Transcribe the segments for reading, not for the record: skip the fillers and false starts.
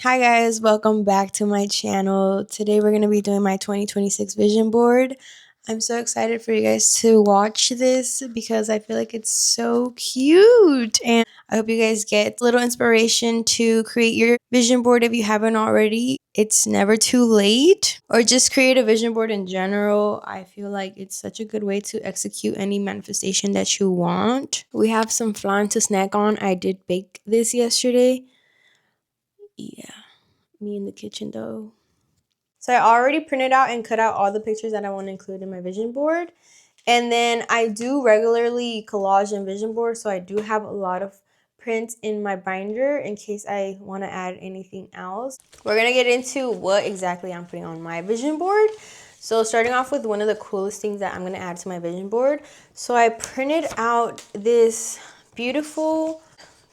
Hi guys, welcome back to my channel. Today we're going to be doing my 2026 vision board. I'm so excited for you guys to watch this because I feel like it's so cute, and I hope you guys get a little inspiration to create your vision board if you haven't already. It's never too late, or just create a vision board in general. I feel like it's such a good way to execute any manifestation that you want. We have some flan to snack on. I did bake this yesterday. Yeah, me in the kitchen though. So I already printed out and cut out all the pictures that I want to include in my vision board. And then I do regularly collage and vision board, so I do have a lot of prints in my binder in case I want to add anything else. We're going to get into what exactly I'm putting on my vision board. So starting off with one of the coolest things that I'm going to add to my vision board. So I printed out this beautiful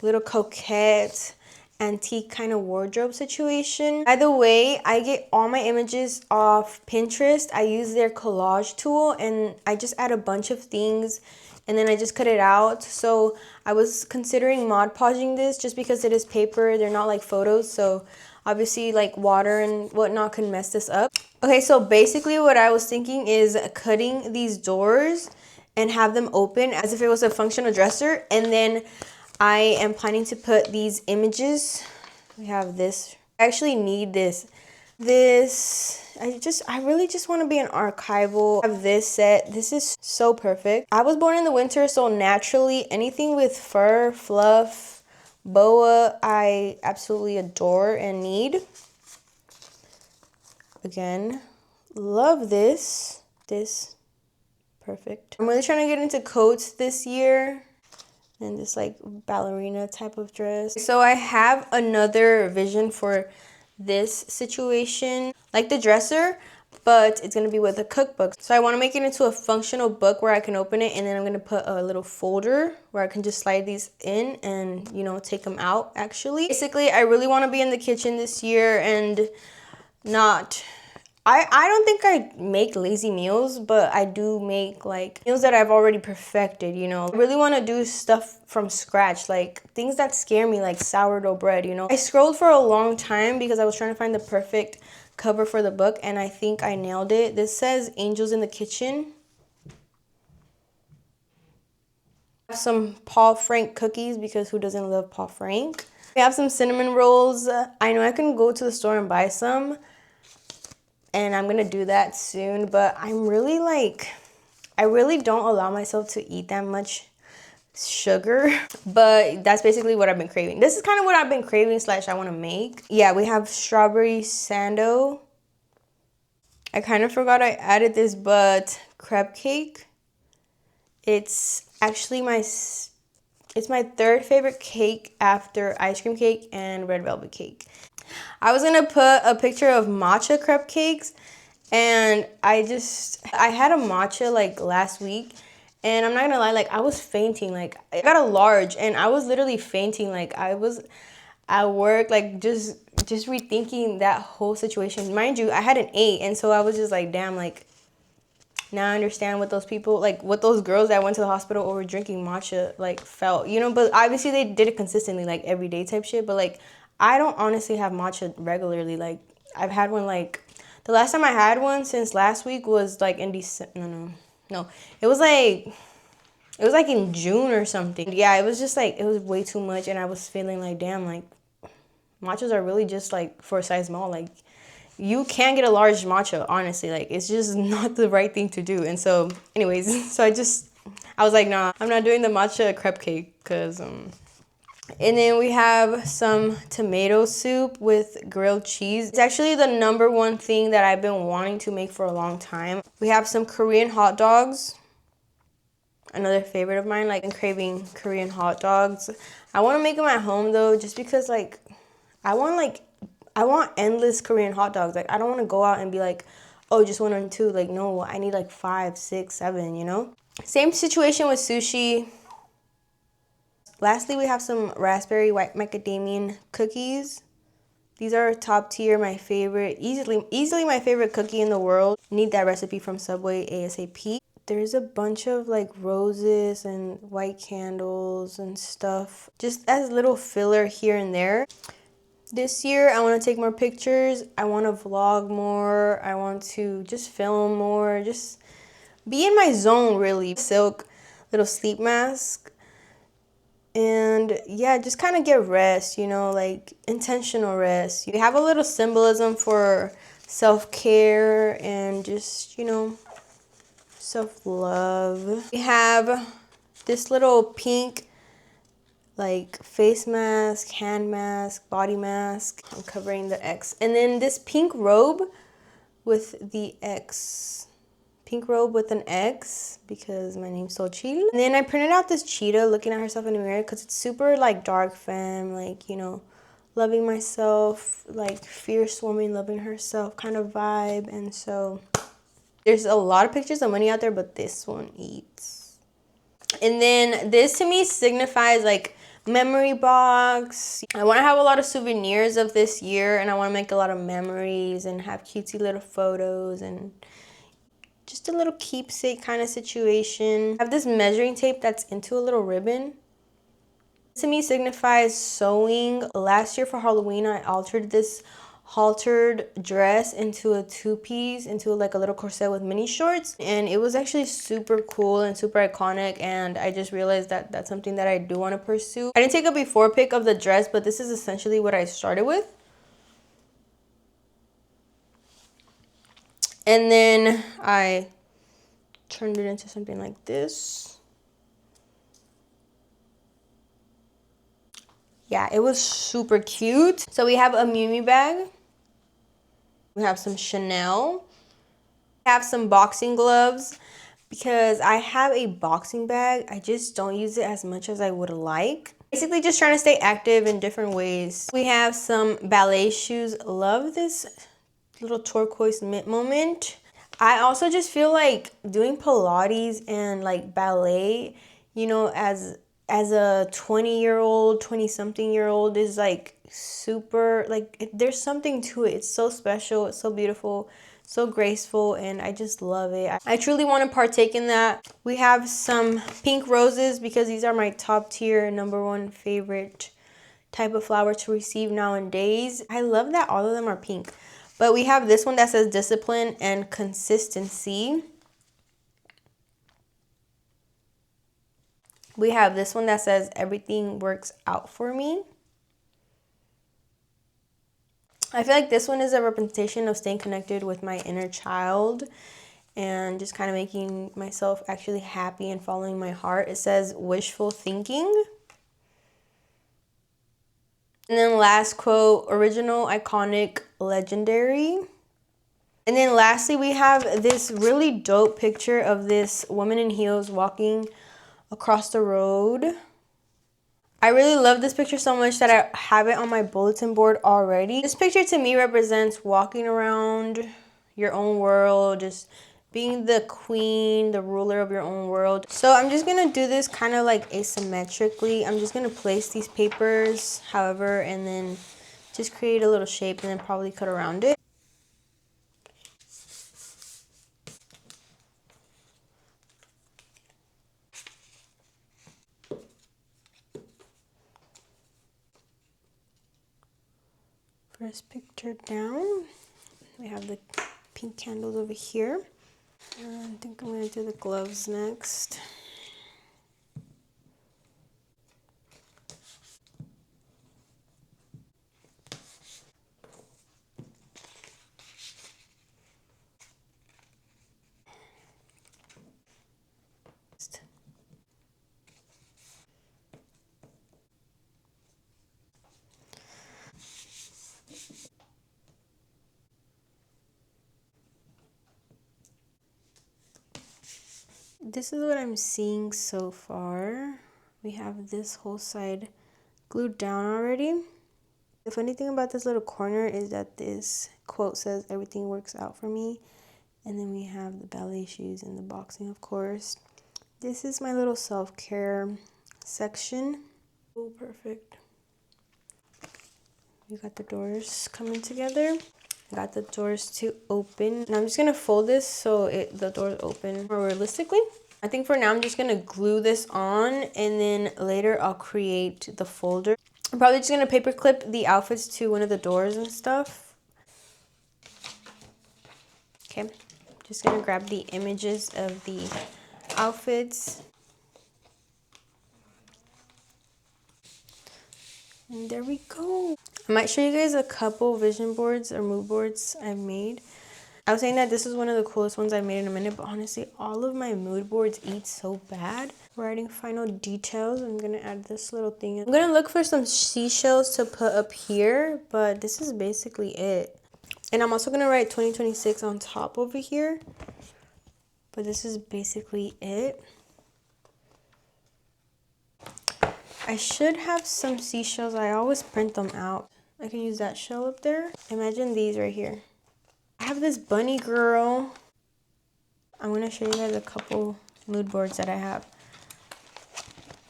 little coquette antique kind of wardrobe situation. By the way, I get all my images off Pinterest. I use their collage tool and I just add a bunch of things and then I just cut it out. So I was considering Mod Podging this just because it is paper. They're not like photos, so obviously like water and whatnot can mess this up. Okay, so basically what I was thinking is cutting these doors and have them open as if it was a functional dresser, and then I am planning to put these images. We have this. I actually need this. I really just want to be an archival. I have this set. This is so perfect. I was born in the winter, so naturally anything with fur, fluff, boa, I absolutely adore and need. Again, love this. Perfect. I'm really trying to get into coats this year and this like ballerina type of dress. So I have another vision for this situation, like the dresser, but it's gonna be with a cookbook. So I want to make it into a functional book where I can open it, and then I'm gonna put a little folder where I can just slide these in and, you know, take them out actually. Basically, I really want to be in the kitchen this year and not I don't think I make lazy meals, but I do make like meals that I've already perfected, you know. I really want to do stuff from scratch, like things that scare me, like sourdough bread, you know. I scrolled for a long time because I was trying to find the perfect cover for the book, and I think I nailed it. This says Angels in the Kitchen. I have some Paul Frank cookies because who doesn't love Paul Frank? We have some cinnamon rolls. I know I can go to the store and buy some, and I'm gonna do that soon, but I'm really like, I really don't allow myself to eat that much sugar, but that's basically what I've been craving. This is kind of what I've been craving slash I want to make. Yeah, we have strawberry sando. I kind of forgot I added this, but crepe cake. It's actually it's my third favorite cake after ice cream cake and red velvet cake. I was gonna put a picture of matcha crepe cakes, and I had a matcha like last week, and I'm not gonna lie, like I was fainting. Like I got a large and I was literally fainting. Like I was at work, like just rethinking that whole situation. Mind you, I had an 8, and so I was just like, damn, like now I understand what those people, like what those girls that went to the hospital over drinking matcha like felt, you know. But obviously they did it consistently, like everyday type shit. But like I don't honestly have matcha regularly. Like I've had one, like the last time I had one since last week was like in December. No, it was like in June or something. Yeah, it was just like it was way too much, and I was feeling like, damn, like matchas are really just like for a size small. Like you can get a large matcha, honestly. Like it's just not the right thing to do. And so anyways, so I was like, nah, I'm not doing the matcha crepe cake because and then we have some tomato soup with grilled cheese. It's actually the #1 thing that I've been wanting to make for a long time. We have some Korean hot dogs, another favorite of mine. Like I'm craving Korean hot dogs. I want to make them at home though, just because like I want endless Korean hot dogs. Like I don't want to go out and be like, oh, just 1 or 2. Like no, I need like 5, 6, 7, you know? Same situation with sushi. Lastly, we have some raspberry white macadamia cookies. These are top tier, my favorite, easily my favorite cookie in the world. Need that recipe from Subway ASAP. There's a bunch of like roses and white candles and stuff, just as little filler here and there. This year, I want to take more pictures. I want to vlog more. I want to just film more. Just be in my zone, really. Silk little sleep mask. And yeah, just kind of get rest, you know, like intentional rest. You have a little symbolism for self-care and just, you know, self-love. We have this little pink like face mask, hand mask, body mask. I'm covering the X. And then this pink robe with the X. Pink robe with an X because my name's Xochitl. And then I printed out this cheetah looking at herself in the mirror because it's super like dark femme, like, you know, loving myself, like fierce woman loving herself kind of vibe. And so there's a lot of pictures of money out there, but this one eats. And then this to me signifies like memory box. I want to have a lot of souvenirs of this year, and I want to make a lot of memories and have cutesy little photos and just a little keepsake kind of situation. I have this measuring tape that's into a little ribbon. To me signifies sewing. Last year for Halloween, I altered this haltered dress into a two-piece, into like a little corset with mini shorts, and it was actually super cool and super iconic, and I just realized that that's something that I do want to pursue. I didn't take a before pic of the dress, but this is essentially what I started with. And then I turned it into something like this. Yeah, it was super cute. So we have a Miu Miu bag. We have some Chanel. We have some boxing gloves because I have a boxing bag. I just don't use it as much as I would like. Basically just trying to stay active in different ways. We have some ballet shoes. Love this little turquoise mint moment. I also just feel like doing Pilates and like ballet, you know, as a 20-year-old, 20-something-year-old is like super, like there's something to it. It's so special, it's so beautiful, so graceful, and I just love it. I truly want to partake in that. We have some pink roses because these are my top tier, #1 favorite type of flower to receive nowadays. I love that all of them are pink. But we have this one that says discipline and consistency. We have this one that says everything works out for me. I feel like this one is a representation of staying connected with my inner child and just kind of making myself actually happy and following my heart. It says wishful thinking. And then last quote, original, iconic, legendary. And then lastly, we have this really dope picture of this woman in heels walking across the road. I really love this picture so much that I have it on my bulletin board already. This picture to me represents walking around your own world, just being the queen, the ruler of your own world. So I'm just gonna do this kind of like asymmetrically. I'm just gonna place these papers however, and then just create a little shape and then probably cut around it. First picture down. We have the pink candles over here. I think I'm gonna do the gloves next. This is what I'm seeing so far. We have this whole side glued down already. The funny thing about this little corner is that this quote says everything works out for me. And then we have the ballet shoes and the boxing, of course. This is my little self-care section. Oh, perfect. We got the doors coming together. Got the doors to open. And I'm just gonna fold this so the doors open more realistically. I think for now I'm just gonna glue this on, and then later I'll create the folder. I'm probably just gonna paper clip the outfits to one of the doors and stuff. Okay, just gonna grab the images of the outfits. And there we go. I might show you guys a couple vision boards or mood boards I've made. I was saying that this is one of the coolest ones I've made in a minute, but honestly, all of my mood boards eat so bad. Writing final details, I'm gonna add this little thing. I'm gonna look for some seashells to put up here, but this is basically it. And I'm also gonna write 2026 on top over here, but this is basically it. I should have some seashells. I always print them out. I can use that shell up there. Imagine these right here. I have this bunny girl. I'm gonna show you guys a couple mood boards that I have.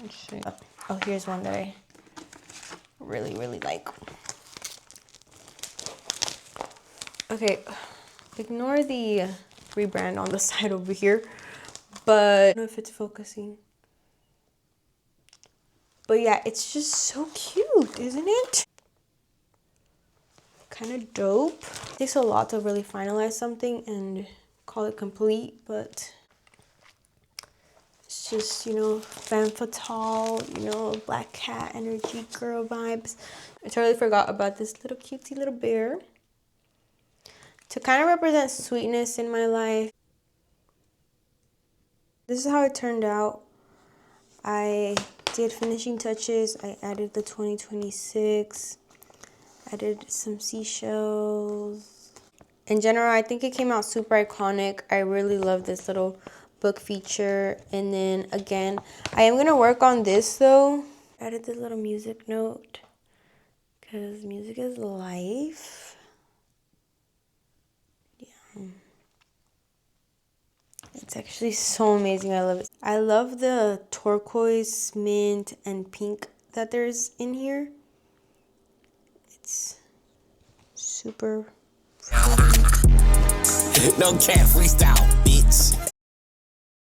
Let's see. Oh, here's one that I really, really like. Okay, ignore the rebrand on the side over here, but I don't know if it's focusing. But yeah, it's just so cute, isn't it? Kind of dope. It takes a lot to really finalize something and call it complete, but it's just, you know, femme fatale, you know, black cat energy, girl vibes. I totally forgot about this little cutesy little bear to kind of represent sweetness in my life. This is how it turned out. I did finishing touches. I added the 2026. Added some seashells. In general, I think it came out super iconic. I really love this little book feature. And then again, I am gonna work on this though. Added this little music note because music is life. Yeah. It's actually so amazing. I love it. I love the turquoise, mint, and pink that there's in here. It's super. No cat freestyle, bitch.